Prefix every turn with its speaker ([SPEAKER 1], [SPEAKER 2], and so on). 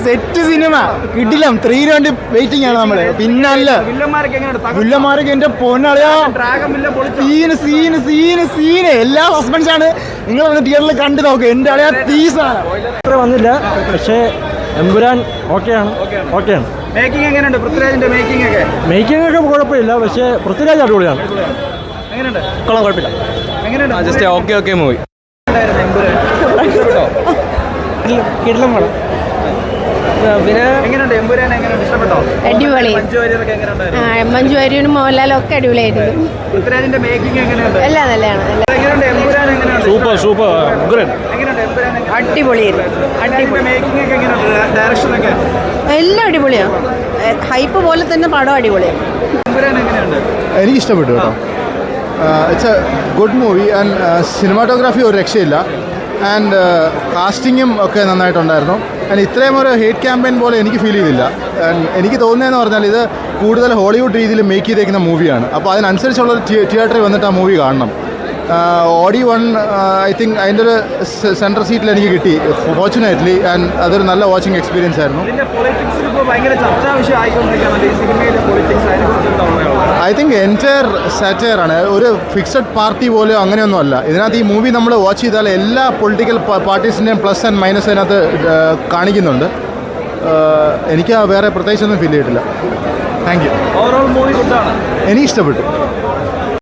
[SPEAKER 1] Set cinema കിടിലം 3 വേണ്ടി waiting ആണ് നമ്മള്. പിന്നല്ല വില്ലന്മാരൊക്കെ എന്റെ പൊന്നളിയാ സീന് എല്ലാ സസ്പെൻസ് ആണ്. നിങ്ങൾ വന്ന് തിയേറ്ററിൽ കണ്ടു നോക്ക്. എന്റെ അളിയാ തീസാണ്.
[SPEAKER 2] അത്ര വന്നില്ല, പക്ഷേ എമ്പുരാൻ ഓക്കെയാണ്.
[SPEAKER 3] മേക്കിംഗ് എങ്ങനെയുണ്ട്? പൃഥ്വിരാജിന്റെ മേക്കിംഗ് ഒക്കെ
[SPEAKER 2] കുഴപ്പമില്ല, പക്ഷേ പൃഥ്വിരാജ് അടിപൊളിയാണ്.
[SPEAKER 3] എങ്ങനെയുണ്ട്?
[SPEAKER 2] കുഴപ്പമില്ല.
[SPEAKER 3] എങ്ങനെയുണ്ട്?
[SPEAKER 4] Just okay movie.
[SPEAKER 2] കിടലം പടം.
[SPEAKER 3] പിന്നെ എങ്ങനെയുണ്ട്? എമ്പുരാൻ എങ്ങനെയുണ്ട്? ഇഷ്ടപ്പെട്ടോ?
[SPEAKER 5] അടിപൊളി. മഞ്ജു വാര്യരും മോഹൻലാലും ഒക്കെ അടിപൊളിയായിരുന്നു.
[SPEAKER 3] പൃഥ്വിരാജിന്റെ മേക്കിംഗ് എങ്ങനെയുണ്ട്?
[SPEAKER 5] എല്ലാം നല്ലതാണ്.
[SPEAKER 3] എങ്ങനെയുണ്ട്? എമ്പുരാൻ എങ്ങനെയുണ്ട്?
[SPEAKER 2] സൂപ്പർ
[SPEAKER 3] എങ്ങനെയുണ്ട്? എമ്പുരാൻ
[SPEAKER 5] അടിപൊളിയായിരുന്നു.
[SPEAKER 3] മേക്കിംഗ് ഒക്കെ എങ്ങനെയുണ്ട്? ഡയറക്ഷൻ ഒക്കെ
[SPEAKER 5] എല്ലാം അടിപൊളിയാണ്. ഹൈപ്പ് പോലെ തന്നെ പടം അടിപൊളിയാണ്.
[SPEAKER 3] എമ്പുരാൻ എങ്ങനെയുണ്ട്?
[SPEAKER 1] എനിക്ക് ഇഷ്ടപ്പെട്ടു കേട്ടോ. It's A good movie and cinematography ഒരു രക്ഷയില്ല. ആൻഡ് കാസ്റ്റിങ്ങും ഒക്കെ നന്നായിട്ടുണ്ടായിരുന്നു. ആൻഡ് ഇത്രയും ഒരു ഹേറ്റ് ക്യാമ്പയിൻ പോലെ എനിക്ക് ഫീൽ ചെയ്തില്ല. എനിക്ക് തോന്നുന്നതെന്ന് പറഞ്ഞാൽ ഇത് കൂടുതൽ ഹോളിവുഡ് രീതിയിൽ മേക്ക് ചെയ്തേക്കുന്ന മൂവിയാണ്. അപ്പോൾ അതിനനുസരിച്ചുള്ളൊരു തിയേറ്ററിൽ വന്നിട്ട് ആ മൂവി കാണണം. ഓഡി 1 ഐ തിങ്ക് അതിൻ്റെ ഒരു സെൻട്രൽ സീറ്റിൽ എനിക്ക് കിട്ടി ഫോർച്യുനേറ്റ്ലി. ആൻഡ് അതൊരു നല്ല വാച്ചിങ് എക്സ്പീരിയൻസ് ആയിരുന്നു. ഐ തിങ്ക് എൻറ്റയർ സാറ്റയർ ആണ്. ഒരു ഫിക്സഡ് പാർട്ടി പോലെ അങ്ങനെയൊന്നും അല്ല ഇതിനകത്ത്. ഈ മൂവി നമ്മൾ വാച്ച് ചെയ്താൽ എല്ലാ പൊളിറ്റിക്കൽ പാർട്ടീസിൻ്റെയും പ്ലസ് ആൻഡ് മൈനസ് അതിനകത്ത് കാണിക്കുന്നുണ്ട്. എനിക്ക് വേറെ പ്രത്യേകിച്ചൊന്നും ഫീൽ ചെയ്തിട്ടില്ല. Thank you.
[SPEAKER 3] ഓവറോൾ മൂവി ഗുഡാണ്.
[SPEAKER 1] എനിക്ക് ഇഷ്ടപ്പെട്ടു.